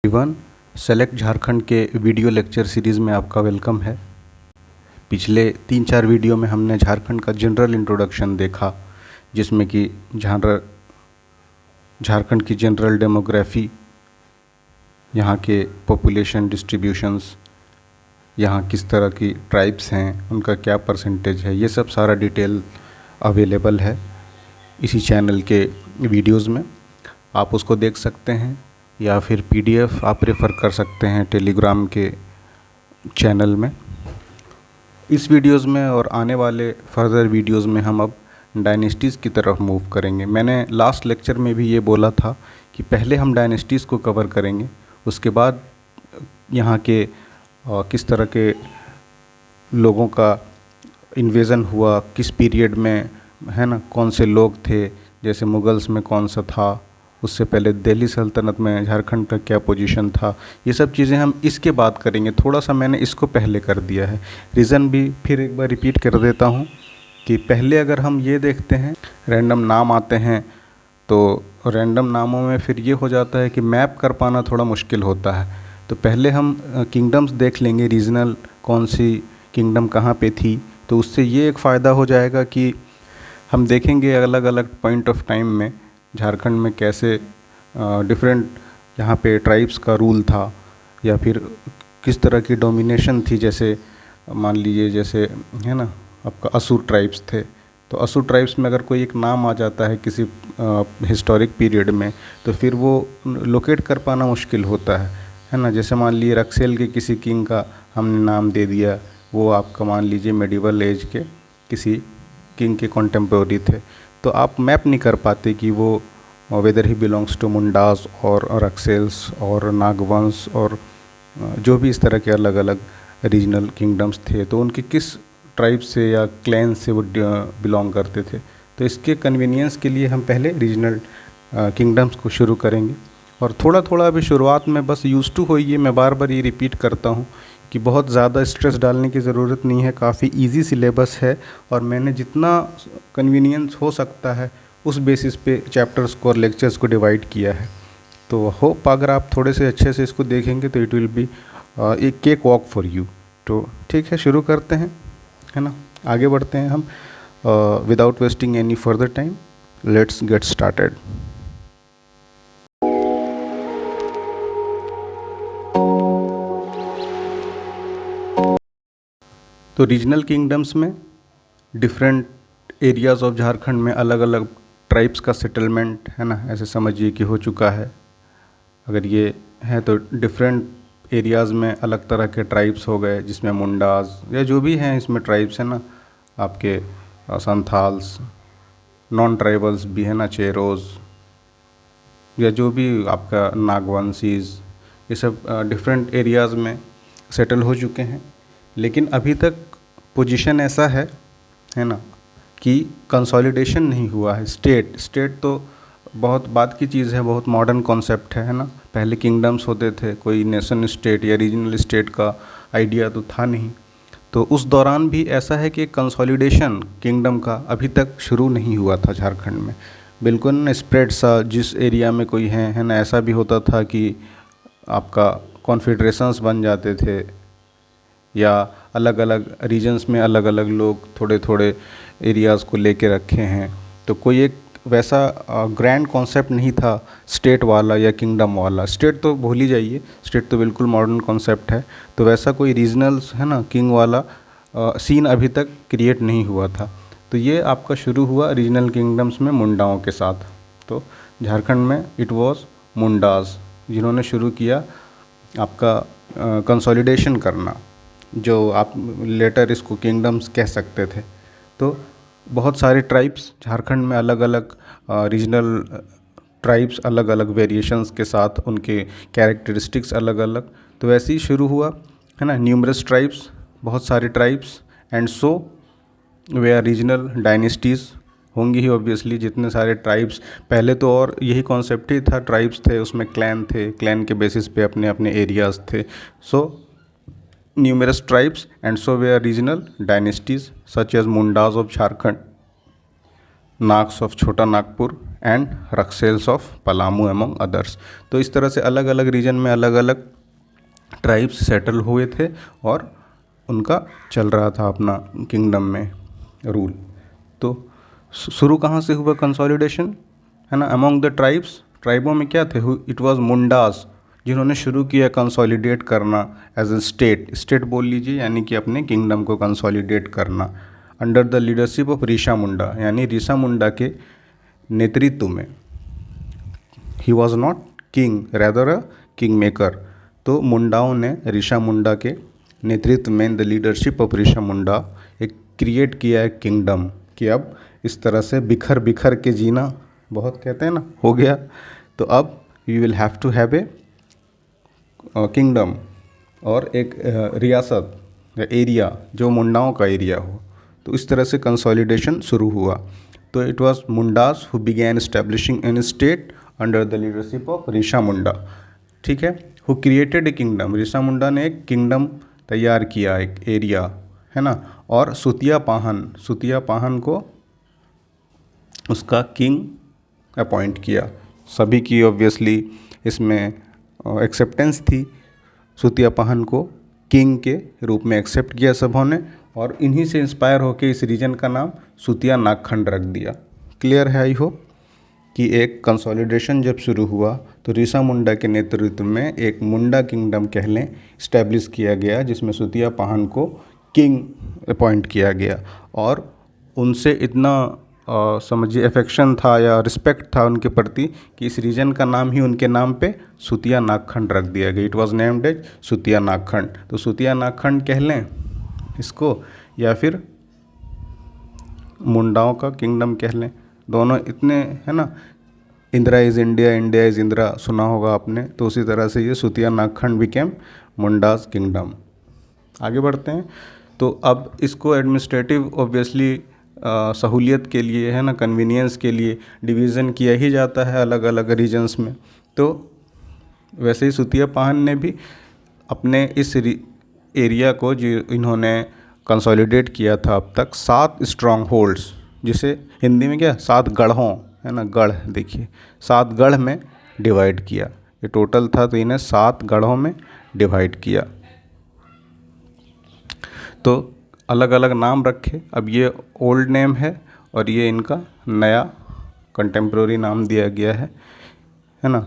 Everyone, select Jharkhand के video lecture series में आपका वेलकम है। पिछले 3-4 वीडियो में हमने झारखंड का जनरल इंट्रोडक्शन देखा, जिसमें कि झारखंड की जनरल डेमोग्राफी, यहाँ के पॉपुलेशन डिस्ट्रीब्यूशंस, यहाँ किस तरह की ट्राइब्स हैं, उनका क्या परसेंटेज है, ये सब सारा डिटेल अवेलेबल है इसी चैनल के वीडियोज़ में। आप उसको देख सकते हैं या फिर PDF आप रेफ़र कर सकते हैं टेलीग्राम के चैनल में। इस वीडियोज़ में और आने वाले फर्दर वीडियोज़ में हम अब डायनेस्टीज़ की तरफ मूव करेंगे। मैंने लास्ट लेक्चर में भी ये बोला था कि पहले हम डायनेस्टीज़ को कवर करेंगे, उसके बाद यहाँ के किस तरह के लोगों का इन्वेज़न हुआ, किस पीरियड में, है ना, कौन से लोग थे, जैसे मुग़ल्स में कौन सा था, उससे पहले दिल्ली सल्तनत में झारखंड का क्या पोजीशन था, ये सब चीज़ें हम इसके बाद करेंगे। थोड़ा सा मैंने इसको पहले कर दिया है। रीज़न भी फिर एक बार रिपीट कर देता हूँ कि पहले अगर हम ये देखते हैं, रैंडम नाम आते हैं, तो रैंडम नामों में फिर ये हो जाता है कि मैप कर पाना थोड़ा मुश्किल होता है। तो पहले हम किंगडम्स देख लेंगे, रीजनल कौन सी किंगडम कहाँ पे थी, तो उससे ये एक फ़ायदा हो जाएगा कि हम देखेंगे अलग अलग पॉइंट ऑफ टाइम में झारखंड में कैसे डिफरेंट यहाँ पे ट्राइब्स का रूल था, या फिर किस तरह की डोमिनेशन थी। जैसे मान लीजिए, जैसे है ना, आपका असुर ट्राइब्स थे, तो असुर ट्राइब्स में अगर कोई एक नाम आ जाता है किसी हिस्टोरिक पीरियड में, तो फिर वो लोकेट कर पाना मुश्किल होता है ना। जैसे मान लीजिए रक्सेल के किसी किंग का हमने नाम दे दिया, वो आपका मान लीजिए मेडिवल एज के किसी किंग के कॉन्टेम्पोररी थे, तो आप मैप नहीं कर पाते कि वो whether he belongs to Mundas और रक्सेल्स और नागवंश और जो भी इस तरह के अलग अलग रीजनल किंगडम्स थे, तो उनके किस ट्राइब से या क्लैन से वो बिलोंग करते थे। तो इसके कन्वीनियंस के लिए हम पहले रीजनल किंगडम्स को शुरू करेंगे, और थोड़ा थोड़ा अभी शुरुआत में बस यूज़ टू होइए। मैं बार बार ये रिपीट करता हूँ कि बहुत ज़्यादा स्ट्रेस डालने की ज़रूरत नहीं है, काफ़ी इजी सिलेबस है, और मैंने जितना कन्वीनियंस हो सकता है उस बेसिस पे चैप्टर्स को और लेक्चर्स को डिवाइड किया है। तो होप अगर आप थोड़े से अच्छे से इसको देखेंगे तो it will be A cake walk for you. तो ठीक है, शुरू करते हैं, है ना, आगे बढ़ते हैं हम without wasting any further time. Let's get started. तो रीजनल किंगडम्स में डिफरेंट एरियाज़ ऑफ झारखंड में अलग अलग ट्राइब्स का सेटलमेंट, है ना, ऐसे समझिए कि हो चुका है। अगर ये है तो डिफरेंट एरियाज़ में अलग तरह के ट्राइब्स हो गए, जिसमें मुंडास या जो भी हैं इसमें ट्राइब्स, है ना, आपके संथाल्स, नॉन ट्राइबल्स भी है ना, चेरोज़, या जो भी आपका नागवंशीज़, ये सब डिफरेंट एरियाज़ में सेटल हो चुके हैं। लेकिन अभी तक पोजीशन ऐसा है ना, कि कंसोलिडेशन नहीं हुआ है। स्टेट तो बहुत बात की चीज़ है, बहुत मॉडर्न कॉन्सेप्ट है ना। पहले किंगडम्स होते थे, कोई नेशन स्टेट या रीजनल स्टेट का आइडिया तो था नहीं। तो उस दौरान भी ऐसा है कि कंसोलिडेशन किंगडम का अभी तक शुरू नहीं हुआ था झारखंड में। बिल्कुल ना स्प्रेड सा, जिस एरिया में कोई है ना, ऐसा भी होता था कि आपका कॉन्फेडरेशंस बन जाते थे, या अलग अलग रीजन्स में अलग अलग लोग थोड़े थोड़े एरियाज़ को लेके रखे हैं। तो कोई एक वैसा ग्रैंड कॉन्सेप्ट नहीं था स्टेट वाला या किंगडम वाला। स्टेट तो भूल ही जाइए, स्टेट तो बिल्कुल मॉडर्न कॉन्सेप्ट है। तो वैसा कोई रीजनल्स, है ना, किंग वाला सीन अभी तक क्रिएट नहीं हुआ था। तो ये आपका शुरू हुआ रीजनल किंगडम्स में मुंडाओं के साथ। तो झारखंड में इट वाज मुंडास जिन्होंने शुरू किया आपका कंसोलिडेशन करना, जो आप लेटर इसको किंगडम्स कह सकते थे। तो बहुत सारे ट्राइब्स झारखंड में, अलग अलग रीजनल ट्राइब्स, अलग अलग वेरिएशंस के साथ, उनके कैरेक्टरिस्टिक्स अलग अलग। तो वैसे ही शुरू हुआ, है ना, न्यूमरस ट्राइब्स, बहुत सारे ट्राइब्स, एंड सो वे आर रीजनल डायनेस्टीज़ होंगी ही ऑब्वियसली। जितने सारे ट्राइब्स पहले तो, और यही कॉन्सेप्ट ही था, ट्राइब्स थे, उसमें क्लैन थे, क्लैन के बेसिस पे अपने अपने एरियाज़ थे। सो numerous tribes, and so were regional dynasties such as Mundas of Jharkhand, Nags of Chota Nagpur, and Raksels of Palamu among others. तो इस तरह से अलग अलग रीजन में अलग अलग ट्राइब्स सेटल हुए थे और उनका चल रहा था अपना किंगडम में रूल। तो शुरू कहाँ से हुआ कंसोलिडेशन, है ना, अमॉन्ग द ट्राइब्स। ट्राइबों में क्या थे, इट वाज मुंडास, जिन्होंने शुरू किया कंसोलिडेट करना एज ए स्टेट बोल लीजिए, यानी कि अपने किंगडम को कंसोलिडेट करना under the leadership of Risha Munda, यानी ऋषा मुंडा के नेतृत्व में। He was not king, rather a king maker. तो मुंडाओं ने ऋषा मुंडा के नेतृत्व में, the leadership of Risha Munda, एक क्रिएट किया है किंगडम कि अब इस तरह से बिखर बिखर के जीना, बहुत कहते हैं ना, हो गया। तो अब you will have to have a kingdom और एक रियासत या एरिया जो मुंडाओं का एरिया हो। तो इस तरह से कंसोलिडेशन शुरू हुआ। तो it was Mundas who began establishing an state under the leadership of Risha Munda, ठीक है, who created a kingdom. Risha Munda ने एक किंगडम तैयार किया, एक एरिया, है ना। और सुतिया पाहन को उसका किंग अपॉइंट किया। सभी की ऑब्वियसली इसमें एक्सेप्टेंस थी। सुतिया पाहन को किंग के रूप में एक्सेप्ट किया सबों ने, और इन्हीं से इंस्पायर होकर इस रीजन का नाम सुतिया नागखंड रख दिया। क्लियर है आई होप कि एक कंसोलिडेशन जब शुरू हुआ तो ऋषा मुंडा के नेतृत्व में एक मुंडा किंगडम कह लें इस्टेब्लिश किया गया, जिसमें सुतिया पाहन को किंग अपॉइंट किया गया। और उनसे इतना समझिए अफेक्शन था या रिस्पेक्ट था उनके प्रति कि इस रीजन का नाम ही उनके नाम पे सुतिया नागखंड रख दिया गया। It was named as Sutia Nagkhand. तो सुतिया नागखंड कह लें इसको, या फिर मुंडाओं का किंगडम कह लें, दोनों इतने, है ना। Indira is India, India is Indira सुना होगा आपने। तो उसी तरह से ये सुतिया नागखंड बिकेम मुंडास किंगडम। आगे बढ़ते हैं। तो अब इसको एडमिनिस्ट्रेटिव ऑब्वियसली सहूलियत के लिए, है ना, कन्वीनियंस के लिए डिवीज़न किया ही जाता है अलग अलग रीजन्स में। तो वैसे ही सुतिया पाहन ने भी अपने इस एरिया को जो इन्होंने कंसोलिडेट किया था अब तक 7 स्ट्रॉन्ग होल्ड्स, जिसे हिंदी में क्या 7 गढ़ों, है ना, गढ़ देखिए 7 गढ़ में डिवाइड किया। ये टोटल था, तो इन्हें 7 गढ़ों में डिवाइड किया। तो अलग अलग नाम रखे। अब ये ओल्ड नेम है और ये इनका नया कंटेम्प्रोरी नाम दिया गया है ना।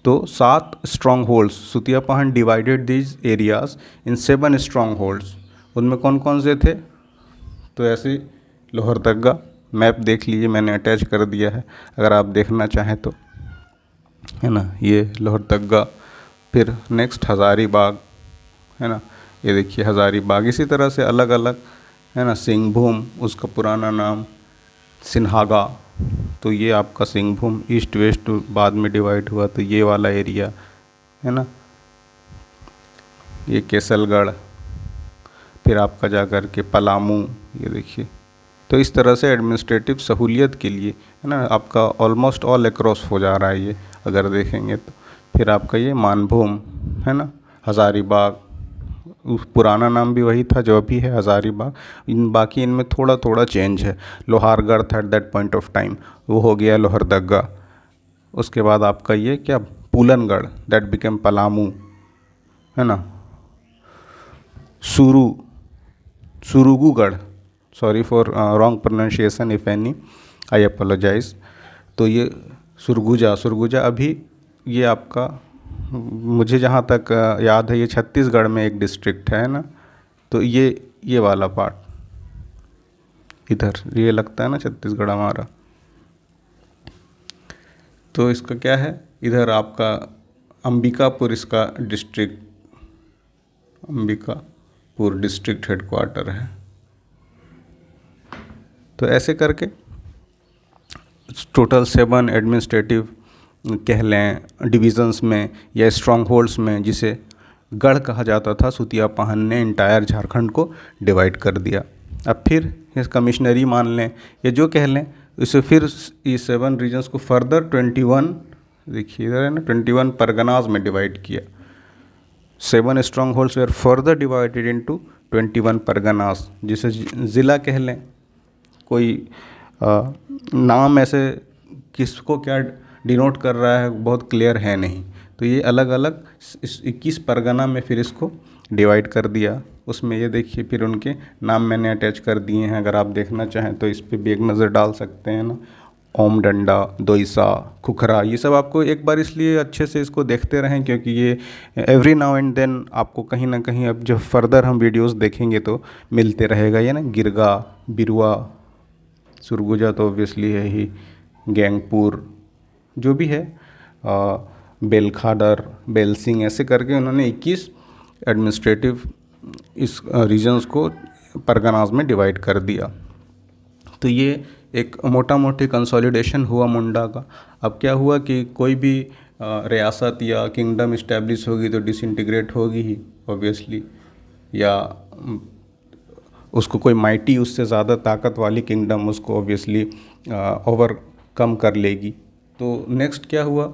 तो 7 strongholds, Sutia Pahan divided these areas in 7 strongholds. उनमें कौन कौन से थे, तो ऐसे लोहरदग्गा, मैप देख लीजिए, मैंने अटैच कर दिया है अगर आप देखना चाहें तो, है ना। ये लोहरदग्गा, फिर नेक्स्ट हज़ारीबाग, है ना, ये देखिए हज़ारीबाग। इसी तरह से अलग अलग, है ना। सिंहभूम उसका पुराना नाम, सिन्हागा, तो ये आपका सिंहभूम ईस्ट वेस्ट बाद में डिवाइड हुआ, तो ये वाला एरिया, है ना। ये केसलगढ़, फिर आपका जा कर के पलामू, ये देखिए। तो इस तरह से एडमिनिस्ट्रेटिव सहूलियत के लिए, है ना, आपका ऑलमोस्ट ऑल अक्रॉस हो जा रहा है ये अगर देखेंगे तो। फिर आपका ये मानभूम, है ना, हज़ारीबाग, पुराना नाम भी वही था जो अभी है हज़ारीबाग। बाकी इनमें थोड़ा थोड़ा चेंज है। लोहारगढ़ था at that point of time, वो हो गया लोहरदग्गा। उसके बाद आपका ये क्या पूलनगढ़, दैट बिकेम पलामू, है ना। Surugugarh, sorry for wrong pronunciation if any, I apologise. तो ये सुरगुजा अभी ये आपका, मुझे जहाँ तक याद है, ये छत्तीसगढ़ में एक डिस्ट्रिक्ट है ना। तो ये वाला पार्ट इधर, ये लगता है ना छत्तीसगढ़ हमारा। तो इसका क्या है, इधर आपका अंबिकापुर इसका डिस्ट्रिक्ट, अंबिकापुर डिस्ट्रिक्ट हेडक्वार्टर है। तो ऐसे करके टोटल 7 एडमिनिस्ट्रेटिव कह लें डिविज़न्स में या स्ट्रॉन्ग होल्ड्स में, जिसे गढ़ कहा जाता था, सुतिया पाहन ने इंटायर झारखंड को डिवाइड कर दिया। अब फिर इस कमिश्नरी मान लें या जो कह लें, इसे फिर ये 7 रीजन्स को फर्दर 21, देखिए इधर है ना, 21 परगनाज में डिवाइड किया। 7 strongholds were further divided into 21 parganas, जिसे ज़िला कह लें। कोई नाम ऐसे किसको क्या डिनोट कर रहा है बहुत क्लियर है नहीं। तो ये अलग अलग 21 परगना में फिर इसको डिवाइड कर दिया। उसमें ये देखिए फिर उनके नाम मैंने अटैच कर दिए हैं, अगर आप देखना चाहें तो इस पर भी एक नज़र डाल सकते हैं ना। ओम डंडा, दोईसा, खुखरा, ये सब आपको एक बार इसलिए अच्छे से इसको देखते रहें क्योंकि ये एवरी नाउ एंड देन आपको कहीं ना कहीं अब जब फर्दर हम वीडियोस देखेंगे तो मिलते रहेगा ये ना। गिरगा, बिरुआ, सुरगुजा तो ऑब्वियसली है ही, गैंगपुर जो भी है, बेलखाडर, बेलसिंग, ऐसे करके उन्होंने 21 एडमिनिस्ट्रेटिव इस रीजन्स को परगनाज में डिवाइड कर दिया। तो ये एक मोटा मोटी कंसोलिडेशन हुआ मुंडा का। अब क्या हुआ कि कोई भी रियासत या किंगडम इस्टेब्लिश होगी तो डिसइंटीग्रेट होगी ही ऑब्वियसली, या उसको कोई माइटी उससे ज़्यादा ताकत वाली किंगडम उसको ऑब्वियसली ओवरकम कर लेगी। तो नेक्स्ट क्या हुआ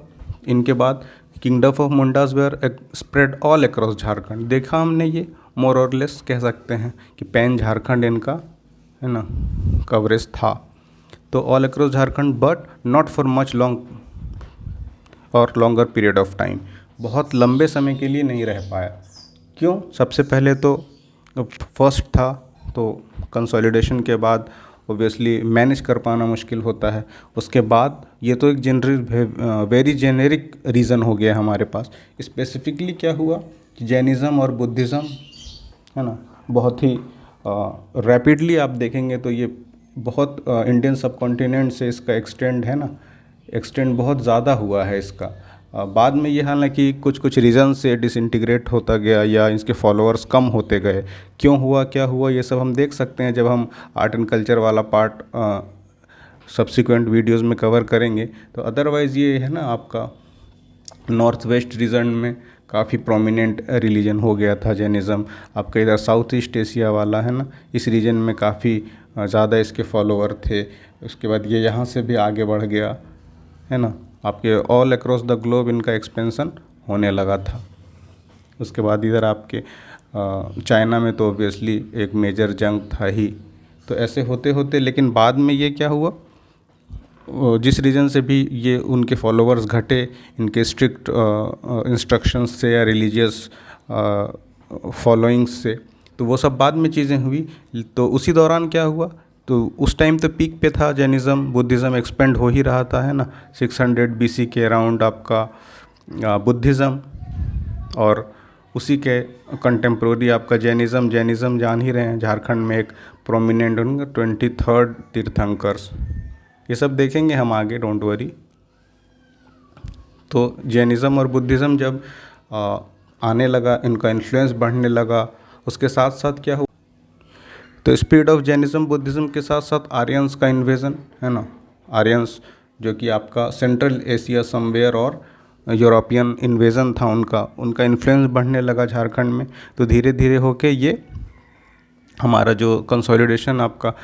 इनके बाद, kingdom of Mundas were spread all across Jharkhand. देखा हमने ये मोर और लेस कह सकते हैं कि पैन झारखंड इनका है ना कवरेज था। तो all across Jharkhand but not for much long और लॉन्गर पीरियड ऑफ टाइम, बहुत लंबे समय के लिए नहीं रह पाया। क्यों? सबसे पहले तो फर्स्ट था तो कंसोलिडेशन के बाद ऑब्वियसली मैनेज कर पाना मुश्किल होता है। उसके बाद ये तो एक वेरी जेनेरिक रीज़न हो गया हमारे पास। स्पेसिफिकली क्या हुआ कि जैनिज़्म और बुद्धिज़्म है ना बहुत ही रैपिडली आप देखेंगे तो ये बहुत इंडियन सब कॉन्टिनेंट से इसका एक्सटेंड है ना, एक्सटेंड बहुत ज़्यादा हुआ है इसका। बाद में ये हालांकि कुछ कुछ रीज़न से डिसइंटीग्रेट होता गया या इसके फॉलोअर्स कम होते गए। क्यों हुआ, क्या हुआ, ये सब हम देख सकते हैं जब हम आर्ट एंड कल्चर वाला पार्ट सब्सिक्वेंट वीडियोस में कवर करेंगे। तो अदरवाइज़ ये है ना आपका नॉर्थ वेस्ट रीजन में काफ़ी प्रोमिनेंट रिलीजन हो गया था जैनिज़्म। आपका इधर साउथ ईस्ट एशिया वाला है ना, इस रीजन में काफ़ी ज़्यादा इसके फॉलोअर थे। उसके बाद ये यहाँ से भी आगे बढ़ गया है ना, आपके ऑल अक्रॉस द ग्लोब इनका एक्सपेंसन होने लगा था। उसके बाद इधर आपके चाइना में तो ऑब्वियसली एक मेजर जंग था ही। तो ऐसे होते होते लेकिन बाद में ये क्या हुआ, जिस रीजन से भी ये उनके फॉलोअर्स घटे, इनके स्ट्रिक्ट इंस्ट्रक्शंस से या रिलीजियस फॉलोइंग्स से, तो वो सब बाद में चीज़ें हुई। तो उसी दौरान क्या हुआ, तो उस टाइम तो पीक पे था जैनिज़्म, बुद्धिज़्म एक्सपेंड हो ही रहा था है ना। 600 BC के अराउंड आपका बुद्धिज़्म और उसी के कंटेम्प्रोरी आपका जैनिज़्म जान ही रहे हैं झारखंड में एक प्रोमिनेंट उनका 23rd तीर्थंकर्स, ये सब देखेंगे हम आगे, डोंट वरी। तो जैनिज़्म और बुद्धिज़्म जब आने लगा, इनका इन्फ्लुएंस बढ़ने लगा, उसके साथ साथ क्या हुआ, तो स्प्रेड ऑफ जैनिज़्म बुद्धिज़्म के साथ साथ आर्यंस का इन्वेजन है ना। आर्यंस जो कि आपका सेंट्रल एशिया समवेयर और यूरोपियन इन्वेजन था उनका इन्फ्लुएंस बढ़ने लगा झारखंड में। तो धीरे धीरे होके ये हमारा जो कंसोलिडेशन आपका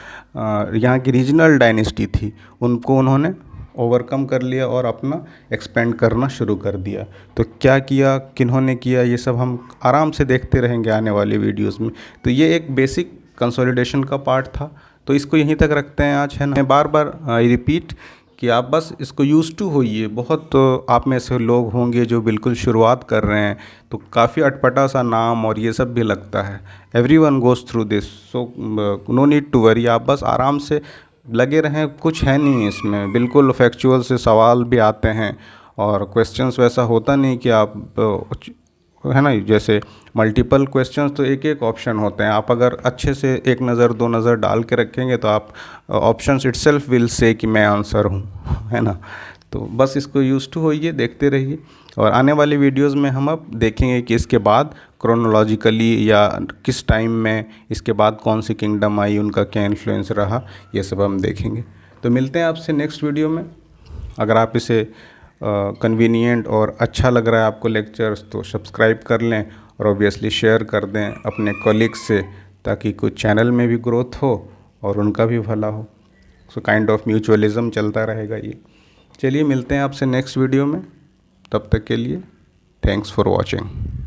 यहाँ की रीजनल डायनेस्टी थी उनको उन्होंने ओवरकम कर लिया और अपना एक्सपेंड करना शुरू कर दिया। तो क्या किया, किन्होंने किया, ये सब हम आराम से देखते रहेंगे आने वाले वीडियोस में। तो ये एक बेसिक कंसोलिडेशन का पार्ट था, तो इसको यहीं तक रखते हैं आज है ना। मैं बार बार रिपीट कि आप बस इसको यूज़ टू होइए। बहुत आप में से लोग होंगे जो बिल्कुल शुरुआत कर रहे हैं तो काफ़ी अटपटा सा नाम और ये सब भी लगता है। Everyone goes through this, so no need to worry. आप बस आराम से लगे रहें, कुछ है नहीं इसमें, बिल्कुल फैक्चुअल से सवाल भी आते हैं और क्वेश्चंस वैसा होता नहीं कि आप है ना, जैसे मल्टीपल क्वेश्चंस तो एक एक ऑप्शन होते हैं। आप अगर अच्छे से एक नज़र दो नज़र डाल के रखेंगे तो आप ऑप्शंस इटसेल्फ विल से कि मैं आंसर हूँ है ना। तो बस इसको यूज़ टू होइए, देखते रहिए। और आने वाली वीडियोस में हम अब देखेंगे कि इसके बाद क्रोनोलॉजिकली या किस टाइम में इसके बाद कौन सी किंगडम आई, उनका क्या इन्फ्लुएंस रहा, ये सब हम देखेंगे। तो मिलते हैं आपसे नेक्स्ट वीडियो में। अगर आप इसे कन्वीनियंट और अच्छा लग रहा है आपको लेक्चर्स तो सब्सक्राइब कर लें और ऑब्वियसली शेयर कर दें अपने कॉलीग्स से, ताकि कुछ चैनल में भी ग्रोथ हो और उनका भी भला हो। सो काइंड ऑफ म्यूचुअलिज्म चलता रहेगा ये। चलिए मिलते हैं आपसे नेक्स्ट वीडियो में, तब तक के लिए थैंक्स फॉर वॉचिंग।